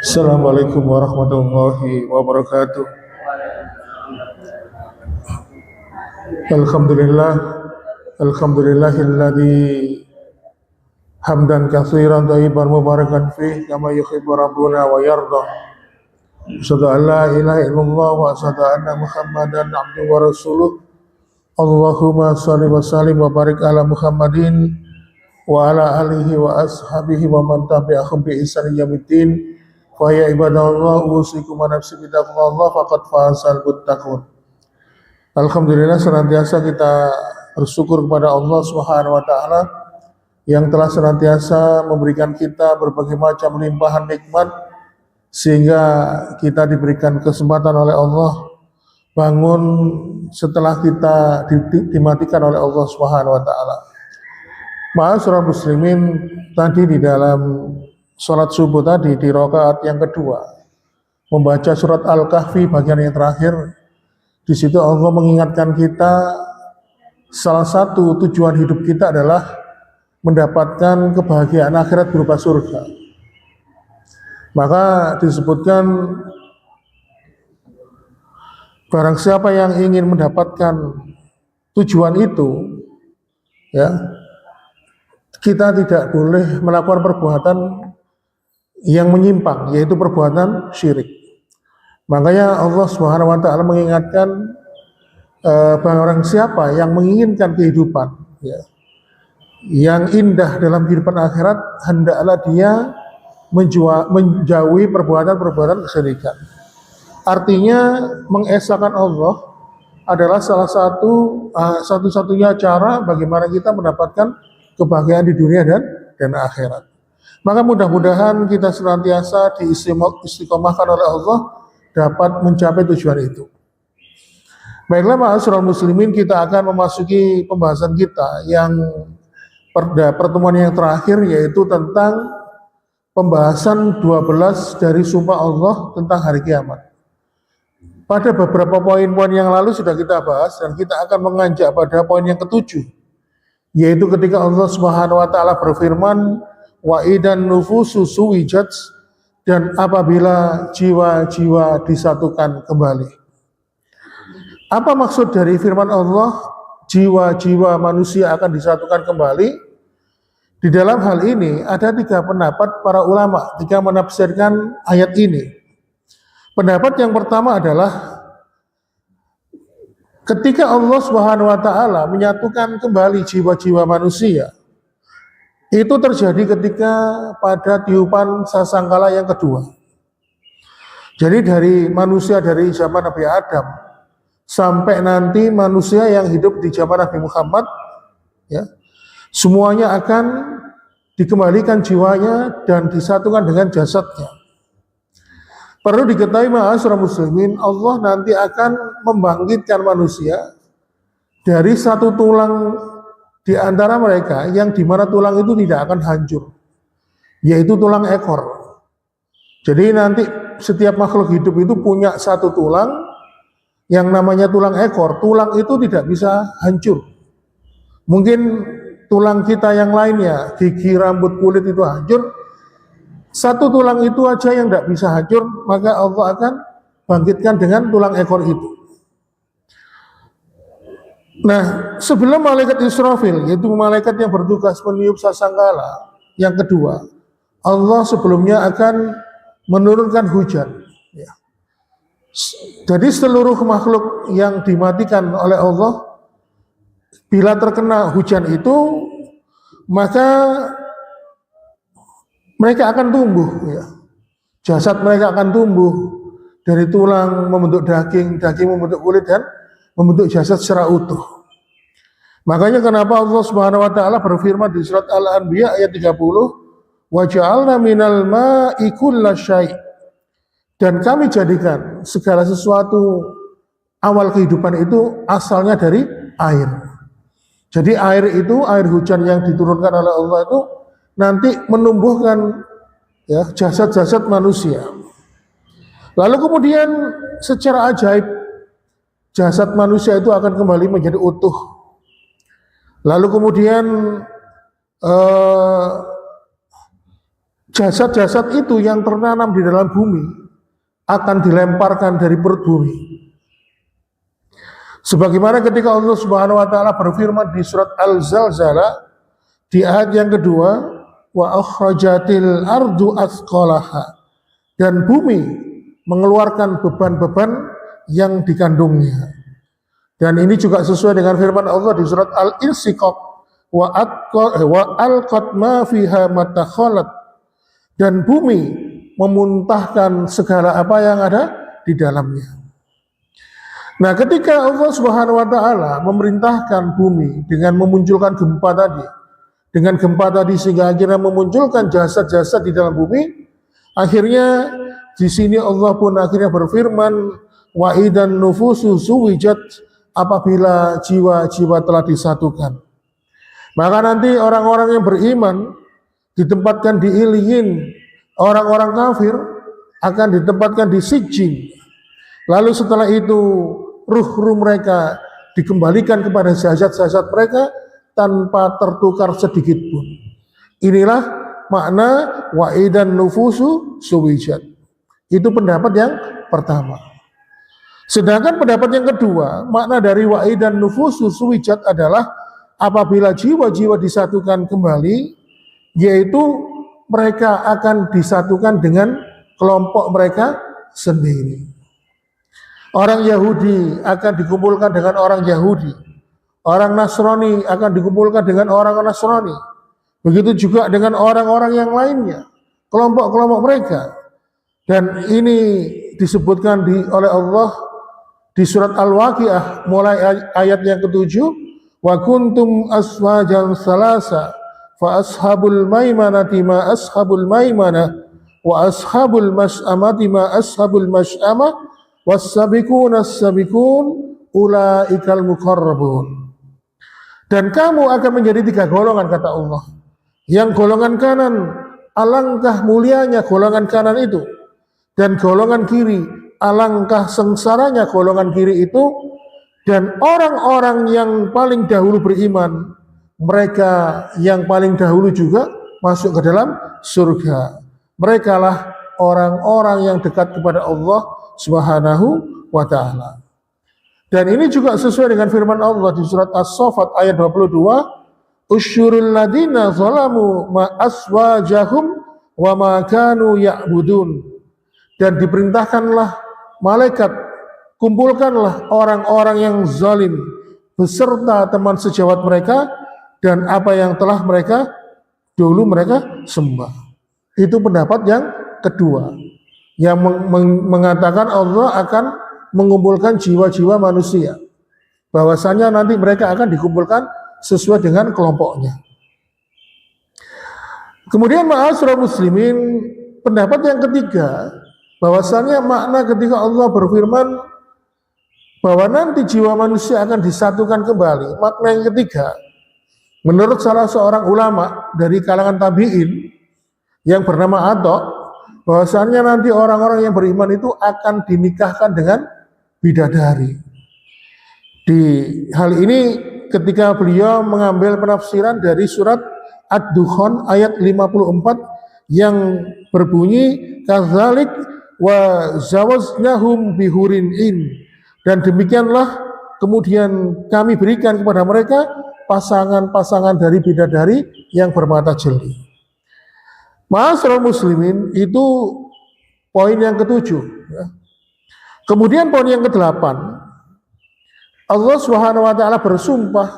Assalamualaikum warahmatullahi wabarakatuh. Alhamdulillah, alhamdulillahilladzi hamdan katsiran thayyiban mubarakan fih kama yuhibbu rabbuna wa yarda. Asyhadu an la ilaha illallah wa asyhadu anna Muhammadan abduhu wa rasuluh. Allahumma shalli wa sallim wa barik ala Muhammadin wa ala alihi wa ashabihi wa man tabi'ahum bi ihsan yaumiddin. Wa ya ibadallah usikum wa nafsi bitaqwallah faqad fazal muttaqun. Alhamdulillah, senantiasa kita bersyukur kepada Allah Subhanahu wa taala yang telah senantiasa memberikan kita berbagai macam limpahan nikmat sehingga kita diberikan kesempatan oleh Allah bangun setelah kita dimatikan oleh Allah Subhanahu wa taala. Ma'asyiral muslimin, tadi di dalam sholat subuh tadi di rakaat yang kedua membaca surat Al-Kahfi bagian yang terakhir. Di situ Allah mengingatkan kita salah satu tujuan hidup kita adalah mendapatkan kebahagiaan akhirat berupa surga. Maka disebutkan barang siapa yang ingin mendapatkan tujuan itu, ya, kita tidak boleh melakukan perbuatan yang menyimpang, yaitu perbuatan syirik. Makanya Allah Subhanahu wa taala mengingatkan barang siapa yang menginginkan kehidupan, ya, yang indah dalam kehidupan akhirat, hendaklah dia menjauhi perbuatan-perbuatan kesyirikan. Artinya mengesahkan Allah adalah salah satu-satunya cara bagaimana kita mendapatkan kebahagiaan di dunia dan akhirat. Maka mudah-mudahan kita senantiasa diistiqomahkan oleh Allah dapat mencapai tujuan itu. Baiklah ma'asyiral muslimin, kita akan memasuki pembahasan kita yang pada pertemuan yang terakhir, yaitu tentang pembahasan 12 dari sumpah Allah tentang hari kiamat. Pada beberapa poin-poin yang lalu sudah kita bahas dan kita akan menganjak pada poin yang ketujuh, yaitu ketika Allah Subhanahu wa taala berfirman, wa idan nufusu suwijat, dan apabila jiwa-jiwa disatukan kembali. Apa maksud dari firman Allah jiwa-jiwa manusia akan disatukan kembali? Di dalam hal ini ada 3 pendapat para ulama ketika menafsirkan ayat ini. Pendapat yang pertama adalah ketika Allah Subhanahu wa taala menyatukan kembali jiwa-jiwa manusia, itu terjadi ketika pada tiupan sasangkala yang kedua. Jadi dari manusia dari zaman Nabi Adam sampai nanti manusia yang hidup di zaman Nabi Muhammad, ya, semuanya akan dikembalikan jiwanya dan disatukan dengan jasadnya. Perlu diketahui ma'asyiral muslimin, Allah nanti akan membangkitkan manusia dari satu tulang di antara mereka yang dimana tulang itu tidak akan hancur, yaitu tulang ekor. Jadi nanti setiap makhluk hidup itu punya satu tulang yang namanya tulang ekor. Tulang itu tidak bisa hancur. Mungkin tulang kita yang lainnya, gigi, rambut, kulit itu hancur, satu tulang itu aja yang tidak bisa hancur, maka Allah akan bangkitkan dengan tulang ekor itu. Nah, sebelum malaikat Israfil, yaitu malaikat yang bertugas meniup sasangkala yang kedua, Allah sebelumnya akan menurunkan hujan, ya. Jadi seluruh makhluk yang dimatikan oleh Allah, bila terkena hujan itu, maka mereka akan tumbuh, ya. Jasad mereka akan tumbuh dari tulang membentuk daging, daging membentuk kulit, dan membentuk jasad secara utuh. Makanya kenapa Allah Subhanahu wa taala berfirman di surat Al-Anbiya ayat 30, wa ja'alna minal ma'i kullasyai', dan kami jadikan segala sesuatu awal kehidupan itu asalnya dari air. Jadi air itu, air hujan yang diturunkan oleh Allah itu nanti menumbuhkan, ya, jasad-jasad manusia. Lalu kemudian secara ajaib jasad manusia itu akan kembali menjadi utuh. Lalu kemudian jasad-jasad itu yang tertanam di dalam bumi akan dilemparkan dari perut bumi. Sebagaimana ketika Allah Subhanahu wa taala berfirman di surat Al-Zalzalah di ayat yang kedua, wa akhrajatil ardu athqalaha, dan bumi mengeluarkan beban-beban yang dikandungnya. Dan ini juga sesuai dengan firman Allah di surat Al-Insyiqaq, wa alqat ma fiha matakhalat, dan bumi memuntahkan segala apa yang ada di dalamnya. Nah, ketika Allah Subhanahu wa taala memerintahkan bumi dengan memunculkan gempa tadi, dengan gempa tadi sehingga akhirnya memunculkan jasad-jasad di dalam bumi, akhirnya di sini Allah pun akhirnya berfirman, wa idan nufusu suwijat, apabila jiwa-jiwa telah disatukan. Maka nanti orang-orang yang beriman ditempatkan di Iliyin, orang-orang kafir akan ditempatkan di Sijjin. Lalu setelah itu ruh-ruh mereka dikembalikan kepada jasad-jasad mereka tanpa tertukar sedikit pun. Inilah makna wa'idan nufusu suwijat. Itu pendapat yang pertama. Sedangkan pendapat yang kedua, makna dari wa'idan nufusu suwijat adalah apabila jiwa-jiwa disatukan kembali, yaitu mereka akan disatukan dengan kelompok mereka sendiri. Orang Yahudi akan dikumpulkan dengan orang Yahudi. Orang Nasrani akan dikumpulkan dengan orang Nasrani. Begitu juga dengan orang-orang yang lainnya, kelompok-kelompok mereka. Dan ini disebutkan oleh Allah di surat Al-Waqiah mulai ayat yang ke-7, wa kuntum aswajan salasa fa ashabul maimanati ma ashabul maimanah wa ashabul mas'amati ma ashabul mas'amah was-sabiqun as-sabiqun ulaikal muqarrabun. Dan kamu akan menjadi 3 golongan, kata Allah. Yang golongan kanan, alangkah mulianya golongan kanan itu, dan golongan kiri, alangkah sengsaranya golongan kiri itu. Dan orang-orang yang paling dahulu beriman, mereka yang paling dahulu juga masuk ke dalam surga. Mereka lah orang-orang yang dekat kepada Allah Subhanahu wa ta'ala. Dan ini juga sesuai dengan firman Allah di surat As-Saffat ayat 22, usyurul ladina zalamu ma aswajahum wa ma kanu ya'budun. Dan diperintahkanlah malaikat, kumpulkanlah orang-orang yang zalim beserta teman sejawat mereka dan apa yang telah mereka dulu mereka sembah. Itu pendapat yang kedua, yang mengatakan Allah akan mengumpulkan jiwa-jiwa manusia, bahwasanya nanti mereka akan dikumpulkan sesuai dengan kelompoknya. Kemudian ma'asyiral muslimin, pendapat yang ketiga, bahwasanya makna ketika Allah berfirman bahwa nanti jiwa manusia akan disatukan kembali, makna yang ketiga, menurut salah seorang ulama dari kalangan tabi'in yang bernama Atha, bahwasanya nanti orang-orang yang beriman itu akan dinikahkan dengan bidadari. Di hal ini ketika beliau mengambil penafsiran dari surat Ad-Dukhan ayat 54 yang berbunyi kadzalik wa zawaznahum bihurin in, dan demikianlah kemudian kami berikan kepada mereka pasangan-pasangan dari bidadari yang bermata jeli. Ma'asyiral muslimin, itu poin yang ketujuh. Kemudian poin yang kedelapan, Allah Subhanahu wa ta'ala bersumpah,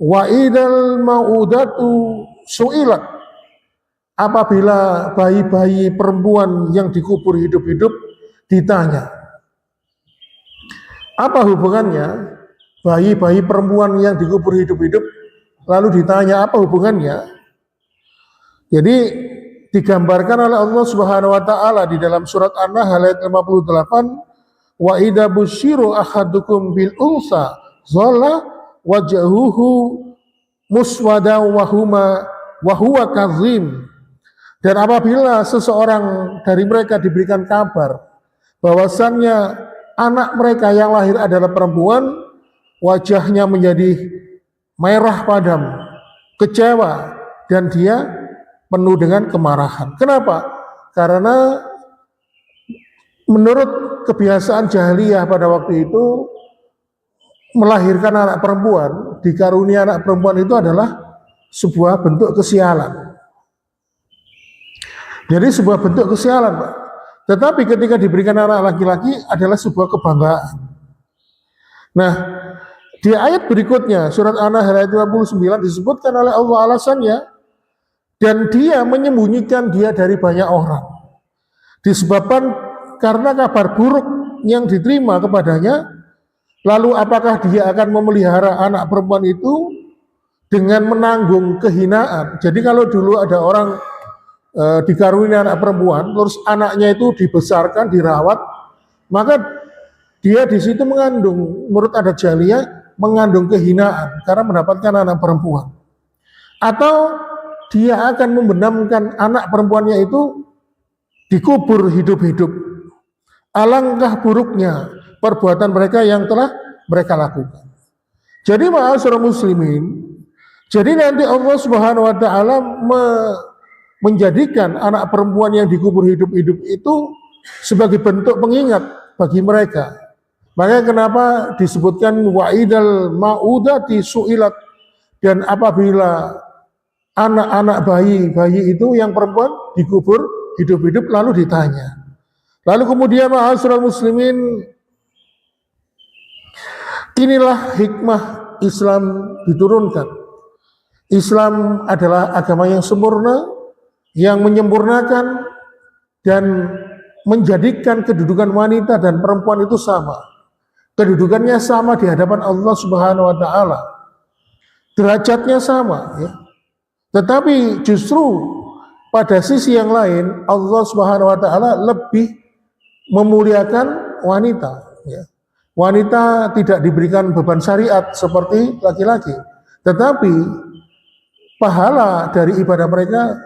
wa idal ma'udatu su'ilat, apabila bayi-bayi perempuan yang dikubur hidup-hidup ditanya. Apa hubungannya bayi-bayi perempuan yang dikubur hidup-hidup lalu ditanya apa hubungannya? Jadi digambarkan oleh Allah Subhanahu wa taala di dalam surat An-Nahl ayat 58, wa idza busyiru ahadukum bil unsa dhalla wajhuhu muswada wa huwa kazim. Dan apabila seseorang dari mereka diberikan kabar bahwasannya anak mereka yang lahir adalah perempuan, wajahnya menjadi merah padam, kecewa, dan dia penuh dengan kemarahan. Kenapa? Karena menurut kebiasaan jahiliyah pada waktu itu, melahirkan anak perempuan, dikarunia anak perempuan itu adalah sebuah bentuk kesialan. Jadi sebuah bentuk kesialan, Pak. Tetapi ketika diberikan anak laki-laki adalah sebuah kebanggaan. Nah, di ayat berikutnya, surat An-Nahl ayat 59 disebutkan oleh Allah alasannya, dan dia menyembunyikan dia dari banyak orang. Disebabkan karena kabar buruk yang diterima kepadanya, lalu apakah dia akan memelihara anak perempuan itu dengan menanggung kehinaan? Jadi kalau dulu ada orang dikaruniai anak perempuan, terus anaknya itu dibesarkan, dirawat, maka dia di situ mengandung, menurut adat jahiliyah, mengandung kehinaan karena mendapatkan anak perempuan. Atau dia akan membenamkan anak perempuannya itu dikubur hidup-hidup. Alangkah buruknya perbuatan mereka yang telah mereka lakukan. Jadi ma'asyiral muslimin, jadi nanti Allah Subhanahu wa taala menjadikan anak perempuan yang dikubur hidup-hidup itu sebagai bentuk pengingat bagi mereka. Makanya kenapa disebutkan wa'idal ma'udati su'ilat, dan apabila anak-anak bayi itu yang perempuan dikubur hidup-hidup lalu ditanya. Lalu kemudian ma'asyiral muslimin, inilah hikmah Islam diturunkan. Islam adalah agama yang sempurna, yang menyempurnakan dan menjadikan kedudukan wanita dan perempuan itu sama. Kedudukannya sama di hadapan Allah Subhanahu wa taala. Derajatnya sama, ya. Tetapi justru pada sisi yang lain Allah Subhanahu wa taala lebih memuliakan wanita, ya. Wanita tidak diberikan beban syariat seperti laki-laki, tetapi pahala dari ibadah mereka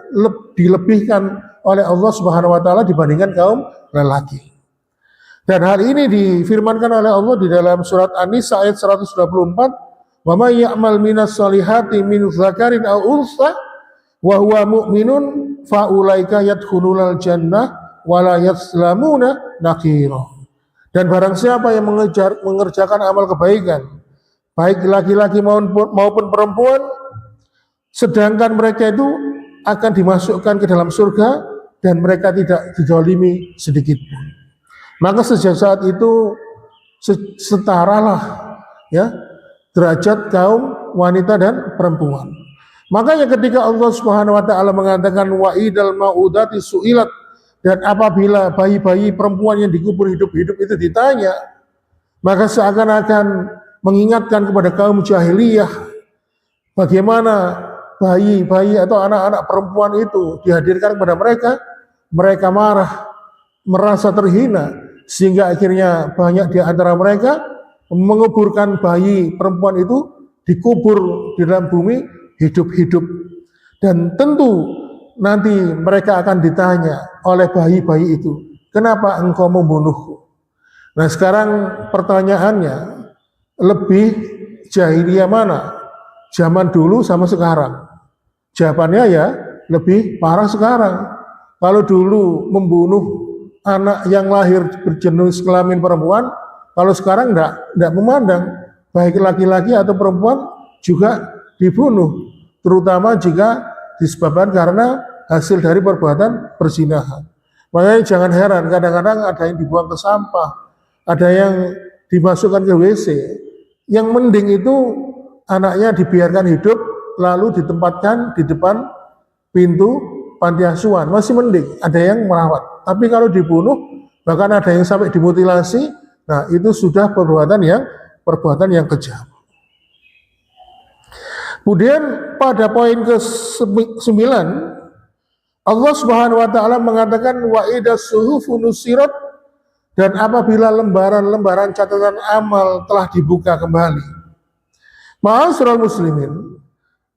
dilebihkan oleh Allah Subhanahu wa taala dibandingkan kaum lelaki. Dan hal ini difirmankan oleh Allah di dalam surat An-Nisa ayat 124, "Wa may ya'mal minas solihati min dzakarin aw untha wa huwa mu'minun fa ulaika yadkhulul jannah wa la yaslamuna nakira." Dan barang siapa yang mengerjakan amal kebaikan, baik laki-laki maupun perempuan, sedangkan mereka itu akan dimasukkan ke dalam surga dan mereka tidak dizalimi sedikit pun. Maka sejak saat itu setaralah, ya, derajat kaum wanita dan perempuan. Makanya ketika Allah Subhanahu wa taala mengatakan wa'idal ma'udati su'ilat, dan apabila bayi-bayi perempuan yang dikubur hidup-hidup itu ditanya, maka seakan-akan mengingatkan kepada kaum jahiliyah bagaimana bayi-bayi atau anak-anak perempuan itu dihadirkan kepada mereka, mereka marah, merasa terhina, sehingga akhirnya banyak di antara mereka menguburkan bayi perempuan itu, dikubur di dalam bumi hidup-hidup. Dan tentu nanti mereka akan ditanya oleh bayi-bayi itu, kenapa engkau membunuhku? Nah sekarang pertanyaannya, lebih jahiliyah mana? Zaman dulu sama sekarang? Jawabannya ya lebih parah sekarang. Kalau dulu membunuh anak yang lahir berjenis kelamin perempuan, kalau sekarang enggak memandang, baik laki-laki atau perempuan juga dibunuh, terutama jika disebabkan karena hasil dari perbuatan perzinahan. Makanya jangan heran, kadang-kadang ada yang dibuang ke sampah, ada yang dimasukkan ke WC. Yang mending itu anaknya dibiarkan hidup lalu ditempatkan di depan pintu panti asuhan, masih mending, ada yang merawat. Tapi kalau dibunuh, bahkan ada yang sampai dimutilasi, nah itu sudah perbuatan yang kejam. Kemudian pada poin ke-9, Allah Subhanahu wa taala mengatakan wa idas suhufu nusirat, dan apabila lembaran-lembaran catatan amal telah dibuka kembali. Ma'asyiral muslimin,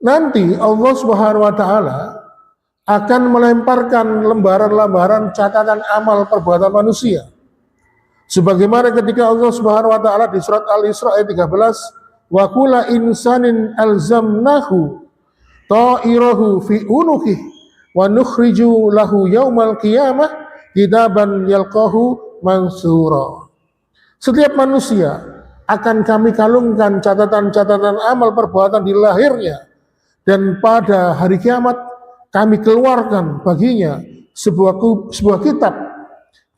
nanti Allah Subhanahu wa taala akan melemparkan lembaran-lembaran catatan amal perbuatan manusia. Sebagaimana ketika Allah Subhanahu wa taala di surat Al-Isra ayat 13, wa kulla insanin alzamnahu ta'irahu fi unuqih wa nukhriju lahu yaumal qiyamah kitaban yalqahu mansura. Setiap manusia akan kami kalungkan catatan-catatan amal perbuatan di lahirnya, dan pada hari kiamat kami keluarkan baginya sebuah kitab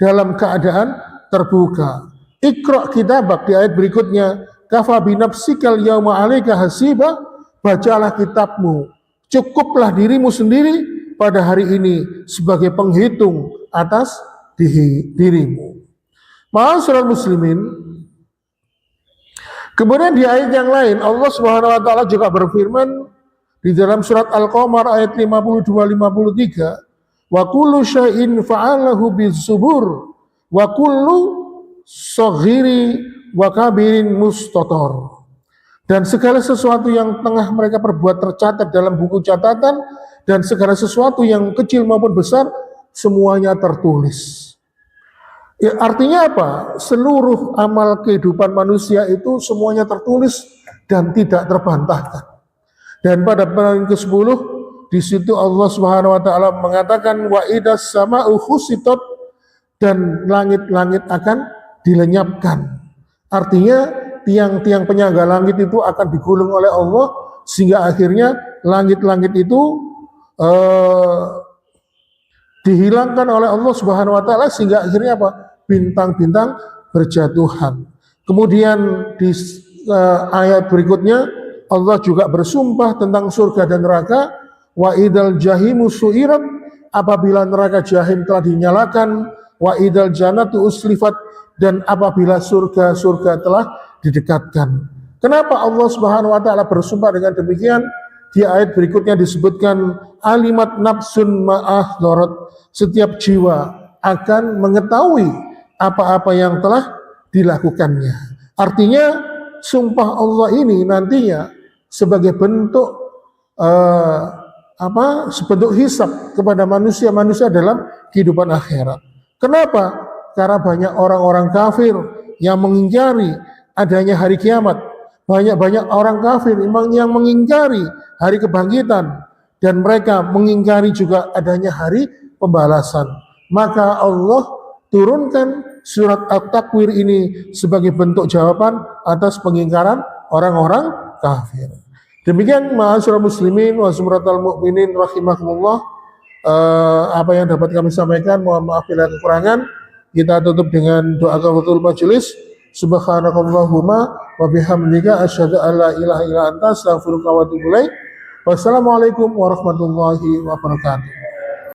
dalam keadaan terbuka. Iqra kitabak, di ayat berikutnya, kafa binafsikal yauma 'alaika hasiba, bacalah kitabmu, cukuplah dirimu sendiri pada hari ini sebagai penghitung atas dirimu. Ma'asyiral muslimin, kemudian di ayat yang lain Allah Subhanahu wa taala juga berfirman di dalam surat Al-Qamar ayat 52-53, wa kullu syai'in fa'alahu bis-subur wa kullu saghiri wa kabirin mustatar. Dan segala sesuatu yang tengah mereka perbuat tercatat dalam buku catatan, dan segala sesuatu yang kecil maupun besar semuanya tertulis. Ya, artinya apa? Seluruh amal kehidupan manusia itu semuanya tertulis dan tidak terbantahkan. Dan pada poin ke-10 di situ Allah Subhanahu wa taala mengatakan wa idas sama'u khusitat, dan langit-langit akan dilenyapkan. Artinya tiang-tiang penyangga langit itu akan digulung oleh Allah sehingga akhirnya langit-langit itu dihilangkan oleh Allah Subhanahu wa taala sehingga akhirnya apa? Bintang-bintang berjatuhan. Kemudian di ayat berikutnya Allah juga bersumpah tentang surga dan neraka, wa idal jahimu su'irat, apabila neraka jahim telah dinyalakan, wa idal jannatu uslifat, dan apabila surga-surga telah didekatkan. Kenapa Allah Subhanahu wa taala bersumpah dengan demikian? Di ayat berikutnya disebutkan alimat nafsun ma'ahdarat, setiap jiwa akan mengetahui apa-apa yang telah dilakukannya. Artinya sumpah Allah ini nantinya sebagai bentuk sebentuk hisab kepada manusia-manusia dalam kehidupan akhirat. Kenapa? Karena banyak orang-orang kafir yang mengingkari adanya hari kiamat. Banyak orang kafir yang mengingkari hari kebangkitan, dan mereka mengingkari juga adanya hari pembalasan. Maka Allah turunkan surat At-Takwir ini sebagai bentuk jawaban atas pengingkaran orang-orang kafir. Demikian ma'asyiral muslimin wa sumratal mu'minin rahimakumullah, apa yang dapat kami sampaikan. Mohon maaf bila kekurangan. Kita tutup dengan doa kafaratul majelis. Subhanakallahumma wa bihamdika asyhadu an la ilaha illa anta astaghfiruka wa atubu ilaik. Wassalamualaikum warahmatullahi wabarakatuh.